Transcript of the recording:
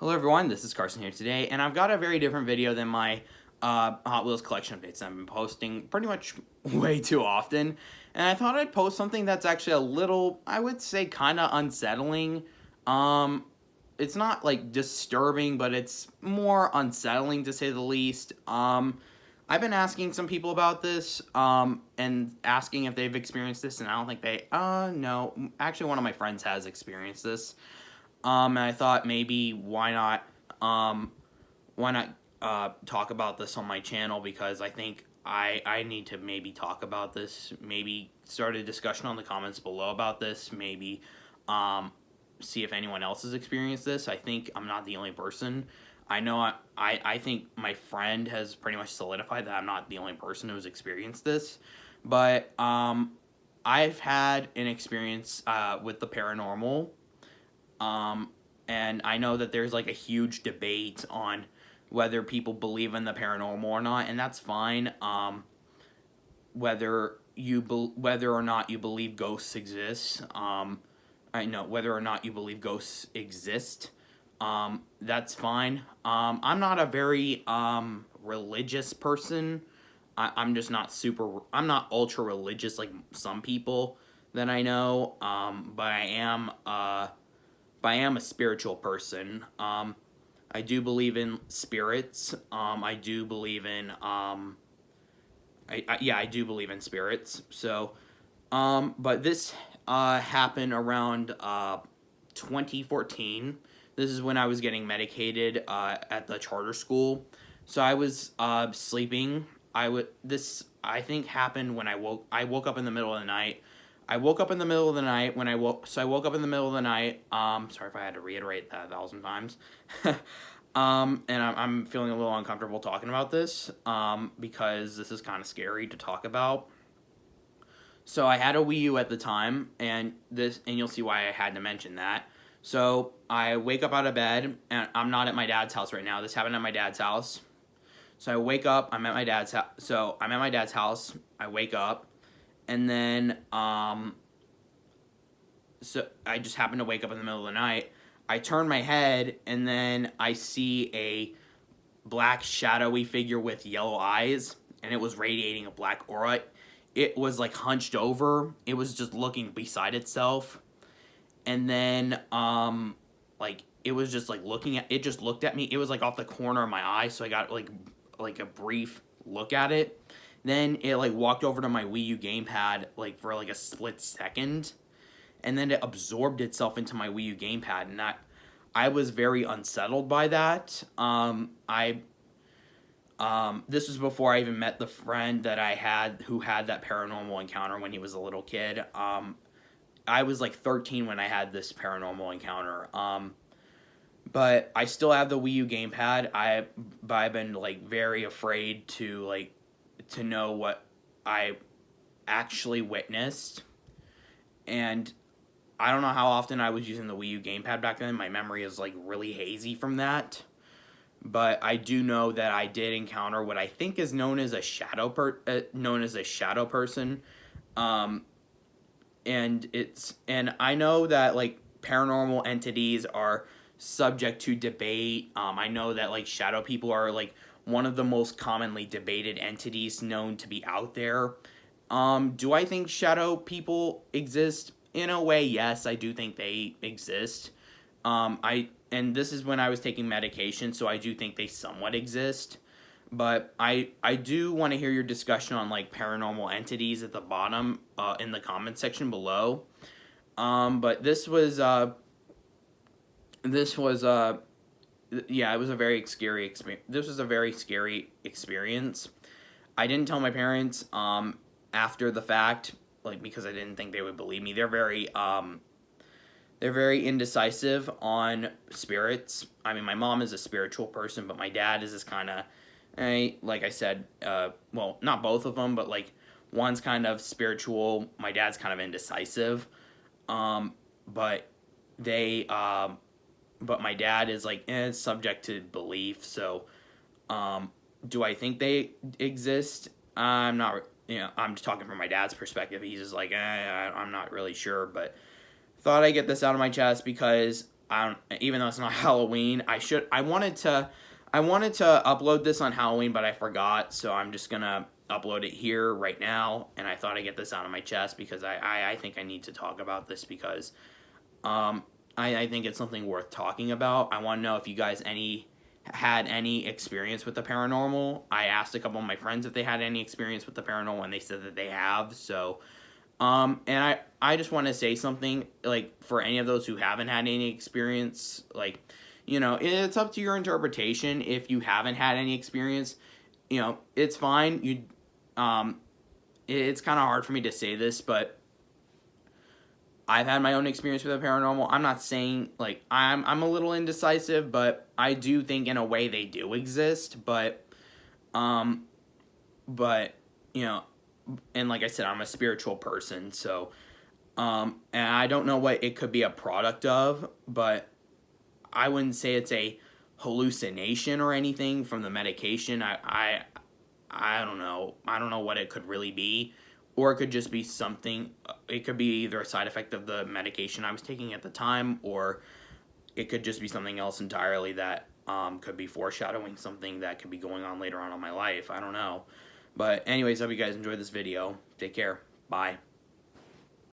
Hello everyone, this is Carson here today, and I've got a very different video than my Hot Wheels collection updates I've been posting pretty much way too often. And I thought I'd post something that's actually a little, I would say, kind of unsettling. It's not like disturbing, but it's more unsettling to say the least. I've been asking some people about this, and asking if they've experienced this, and I don't think they, no, actually one of my friends has experienced this. And I thought maybe why not talk about this on my channel, because I think I need to maybe talk about this, maybe start a discussion on the comments below about this, maybe see if anyone else has experienced this. I think I'm not the only person. I know I think my friend has pretty much solidified that I'm not the only person who's experienced this, but I've had an experience with the paranormal. And I know that there's like a huge debate on whether people believe in the paranormal or not, and that's fine. Whether or not you believe ghosts exist, I know whether or not you believe ghosts exist, that's fine. I'm not a very religious person. I'm just not I'm not ultra religious like some people that I know. But I am a spiritual person. I do believe in spirits. I do believe in I do believe in spirits. So, but this happened around 2014. This is when I was getting medicated at the charter school. So I was sleeping. I think happened when I woke up in the middle of the night. I woke up in the middle of the night when I woke. So I woke up in the middle of the night. Sorry if I had to reiterate that 1,000 times. And I'm feeling a little uncomfortable talking about this. Because this is kind of scary to talk about. So I had a Wii U at the time, and you'll see why I had to mention that. So I wake up out of bed, and I'm not at my dad's house right now. This happened at my dad's house. So I wake up. I'm at my dad's house. So I'm at my dad's house. I wake up. And then, so I just happened to wake up in the middle of the night. I turn my head, and then I see a black shadowy figure with yellow eyes, and it was radiating a black aura. It was like hunched over. It was just looking beside itself. And then, like, it was just like it just looked at me. It was like off the corner of my eye, so I got like a brief look at it. Then it like walked over to my Wii U gamepad like for like a split second, and then it absorbed itself into my Wii U gamepad, and I was very unsettled by that. This was before I even met the friend that I had who had that paranormal encounter when he was a little kid. I was like 13 when I had this paranormal encounter. But I still have the Wii U gamepad. But I've been like very afraid to know what I actually witnessed. And I don't know how often I was using the Wii U gamepad back then. My memory is like really hazy from that. But I do know that I did encounter what I think is known as a shadow person. And I know that like paranormal entities are subject to debate. I know that like shadow people are like one of the most commonly debated entities known to be out there. Do I think shadow people exist? In a way, yes, I do think they exist. And this is when I was taking medication, so I do think they somewhat exist. But I do want to hear your discussion on like paranormal entities at the bottom in the comment section below. But this was yeah, it was a very scary experience. This was a very scary experience. I didn't tell my parents after the fact, like, because I didn't think they would believe me. They're very indecisive on spirits. I mean, my mom is a spiritual person, but my dad is this kind of, like I said, well, not both of them, but like one's kind of spiritual. My dad's kind of indecisive. But my dad is like subject to belief. So, do I think they exist? I'm not. I'm just talking from my dad's perspective. He's just like, I'm not really sure, but thought I'd get this out of my chest because even though it's not Halloween, I wanted to upload this on Halloween, but I forgot, so I'm just gonna upload it here right now, and I thought I'd get this out of my chest because I think I need to talk about this because I think it's something worth talking about. I want to know if you guys had any experience with the paranormal. I asked a couple of my friends if they had any experience with the paranormal, and they said that they have. So, and I just want to say something, like, for any of those who haven't had any experience, like, you know, it's up to your interpretation. If you haven't had any experience, you know, it's fine. It's kind of hard for me to say this, but I've had my own experience with the paranormal. I'm not saying, like, I'm a little indecisive, but I do think in a way they do exist, but you know, and like I said, I'm a spiritual person, so and I don't know what it could be a product of, but I wouldn't say it's a hallucination or anything from the medication. I don't know. I don't know what it could really be. Or it could just be something, it could be either a side effect of the medication I was taking at the time, or it could just be something else entirely that could be foreshadowing something that could be going on later on in my life. I don't know. But anyways, I hope you guys enjoyed this video. Take care. Bye.